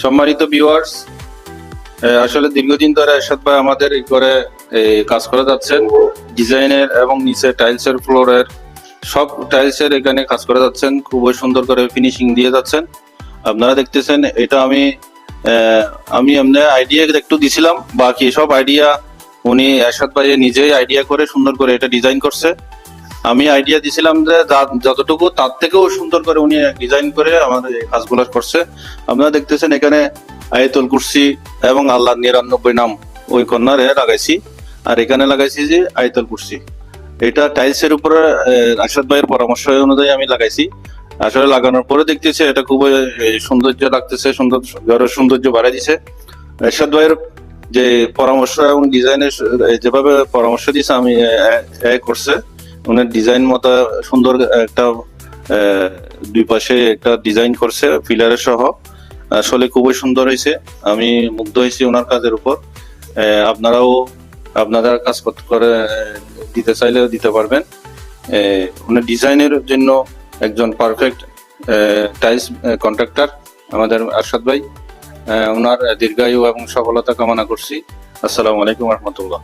সম্মানিত ভিউয়ার্স, আসলে দীর্ঘদিন ধরে এরশাদ ভাই আমাদের এই করে কাজ করে যাচ্ছেন। ডিজাইনের এবং নিচে টাইলসের ফ্লোরের সব টাইলসের এখানে কাজ করে যাচ্ছেন, খুবই সুন্দর করে ফিনিশিং দিয়ে যাচ্ছেন। আপনারা দেখতেছেন এটা আমি এমনি আইডিয়া একটু দিছিলাম, বাকি সব আইডিয়া উনি এরশাদ ভাই নিজেই আইডিয়া করে সুন্দর করে এটা ডিজাইন করছে। আমি আইডিয়া দিছিলাম যে যতটুকু তার থেকেও সুন্দর করে উনি ডিজাইন করে আমাদের এই কাজগুলো করছে। আপনারা দেখতেছেন এখানে আয়াতুল কুরসি এবং আল্লাহর 99 নাম ওই কর্নারে লাগাইছি, আর এখানে লাগাইছি যে আয়াতুল কুরসি। এটা টাইলসের উপরে আরশাদ ভাইয়ের পরামর্শ অনুযায়ী আমি লাগাইছি। আসলে লাগানোর পরে দেখতেছি এটা খুবই সৌন্দর্য লাগতেছে, ঘরের সৌন্দর্য বাড়াই দিছে। এরশাদ ভাইয়ের যে পরামর্শ এবং ডিজাইনের যেভাবে পরামর্শ দিছে আমি করছে, ওনার ডিজাইন মতো সুন্দর একটা দুই পাশে একটা ডিজাইন করছে পিলারের সহ। আসলে খুবই সুন্দর হয়েছে, আমি মুগ্ধ হয়েছি ওনার কাজের উপর। আপনারাও আপনারা কাজ করে দিতে চাইলে দিতে পারবেন। ওনার ডিজাইনের জন্য একজন পারফেক্ট টাইলস কন্ট্রাক্টর আমাদের আরশাদ ভাই। ওনার দীর্ঘায়ু এবং সফলতা কামনা করছি। আসসালামু আলাইকুম রহমতুল্লাহ।